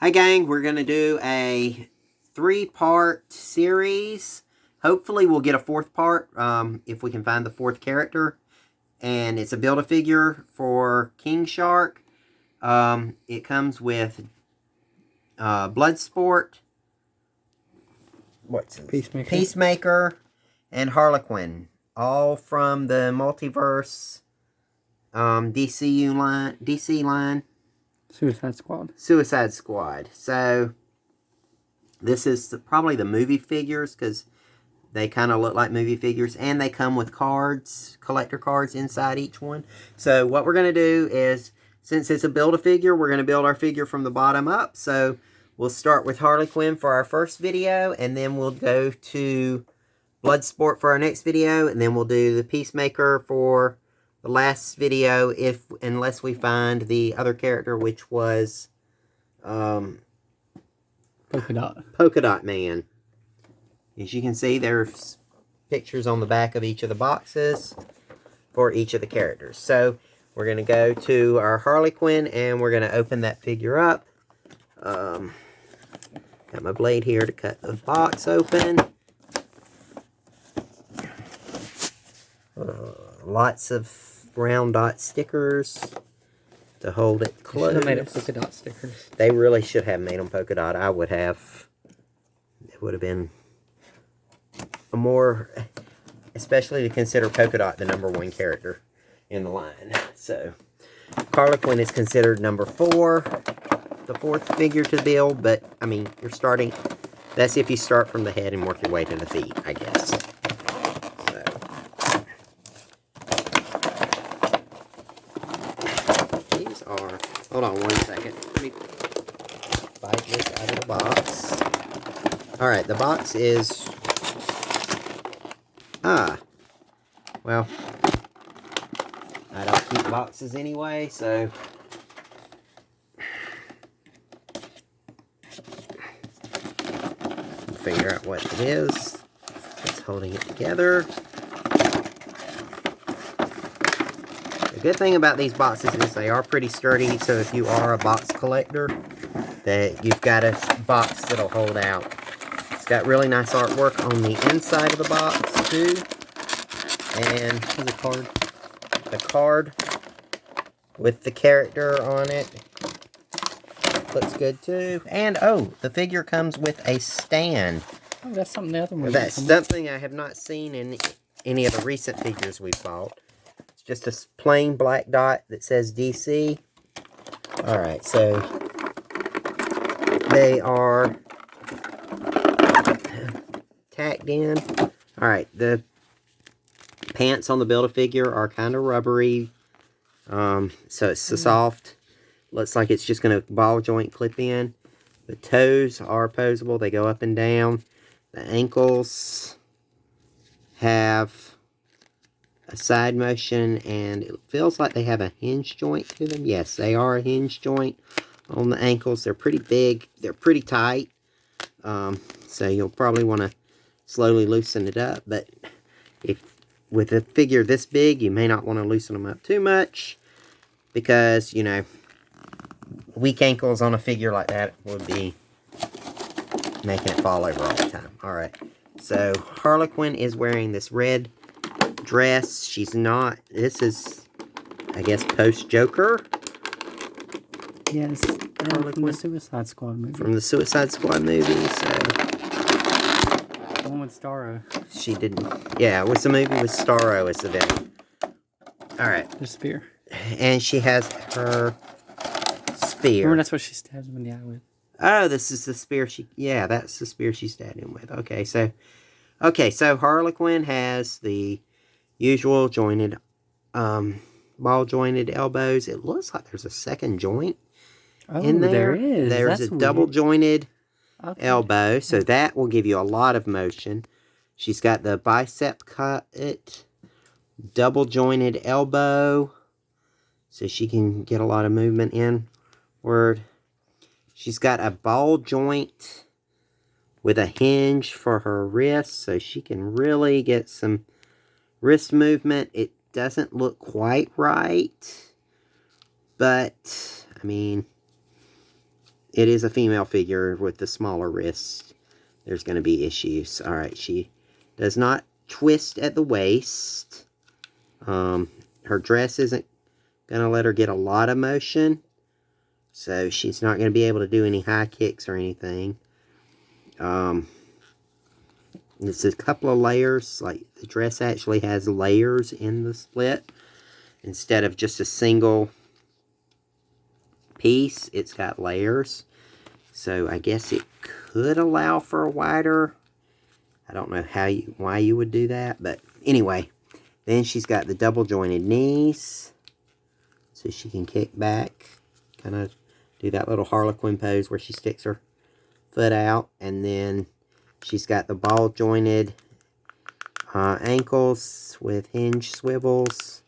Hi gang, we're going to do a 3-part series. Hopefully we'll get a 4th part if we can find the 4th character. And it's a Build-A-Figure for King Shark. It comes with Bloodsport, Peacemaker, and Harlequin. All from the Multiverse DC line. Suicide Squad. So, this is probably the movie figures, because they kind of look like movie figures. And they come with cards, collector cards inside each one. So, what we're going to do is, since it's a Build-A-Figure, we're going to build our figure from the bottom up. So, we'll start with Harley Quinn for our first video. And then we'll go to Bloodsport for our next video. And then we'll do the Peacemaker for the last video, unless we find the other character, which was Polka Dot Man. As you can see, there's pictures on the back of each of the boxes for each of the characters. So we're going to go to our Harley Quinn and we're going to open that figure up. Got my blade here to cut the box open. Lots of round dot stickers to hold it closed. Should have made it polka dot stickers. They really should have made them polka dot. I would have. It would have been a more, especially to consider polka dot the #1 character in the line. So, Harlequin is considered number 4, the 4th figure to build. But I mean, you're starting. That's if you start from the head and work your way to the feet, I guess. Hold on one second. Let me bite this out of the box. Alright, the box is... well, I don't keep boxes anyway, so... figure out what it is. It's holding it together. The good thing about these boxes is they are pretty sturdy, so if you are a box collector, that you've got a box that'll hold out. It's got really nice artwork on the inside of the box, too. And the card with the character on it looks good, too. And, oh, the figure comes with a stand. Oh, that's something the other one. That's something I have not seen in any of the recent figures we've bought. Just a plain black dot that says DC. Alright, so they are tacked in. Alright, the pants on the Build-A-Figure are kind of rubbery. So it's so soft. Looks like it's just going to ball joint clip in. The toes are posable. They go up and down. The ankles have a side motion, and it feels like they have a hinge joint to them. Yes, they are a hinge joint on the ankles. They're pretty big. They're pretty tight. So you'll probably want to slowly loosen it up. But if with a figure this big, you may not want to loosen them up too much, because, you know, weak ankles on a figure like that would be making it fall over all the time. Alright, so Harlequin is wearing this red dress. She's not. This is, I guess, post-Joker. Yes, from the Suicide Squad movie. From the Suicide Squad movie, so... the one with Starro. She didn't... yeah, it was the movie with Starro as the villain. Alright. The spear. And she has her spear. Remember, that's what she stabs him in the eye with. Oh, this is the spear she... yeah, that's the spear she stabbed him with. Okay, so Harlequin has the usual jointed, ball jointed elbows. It looks like there's a second joint in there. There is. There's a double jointed elbow, so that will give you a lot of motion. She's got the bicep cut, double jointed elbow, so she can get a lot of movement inward. She's got a ball joint with a hinge for her wrist, so she can really get some wrist movement. It doesn't look quite right, but I mean, it is a female figure with the smaller wrists. There's going to be issues. Alright, she does not twist at the waist. Her dress isn't going to let her get a lot of motion. So she's not going to be able to do any high kicks or anything. It's a couple of layers. Like, the dress actually has layers in the split. Instead of just a single piece, it's got layers. So I guess it could allow for a wider. I don't know why you would do that, but anyway. Then she's got the double jointed knees, so she can kick back, kind of do that little Harlequin pose where she sticks her foot out. And then she's got the ball jointed ankles with hinge swivels.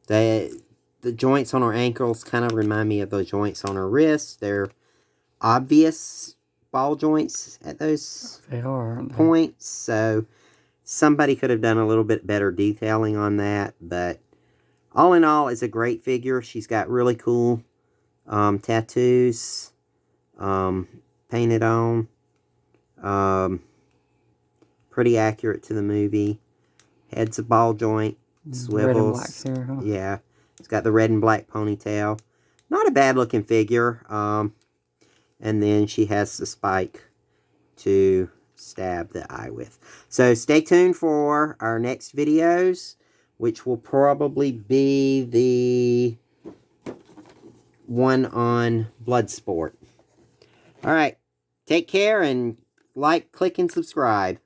The joints on her ankles kind of remind me of the joints on her wrists. They're obvious ball joints at those points. So somebody could have done a little bit better detailing on that. But all in all, it's a great figure. She's got really cool tattoos painted on. Pretty accurate to the movie. Head's a ball joint. Swivels. Red and black hair, huh? Yeah. It's got the red and black ponytail. Not a bad looking figure. And then she has the spike to stab the eye with. So stay tuned for our next videos, which will probably be the one on Bloodsport. Alright. Take care and like, click, and subscribe.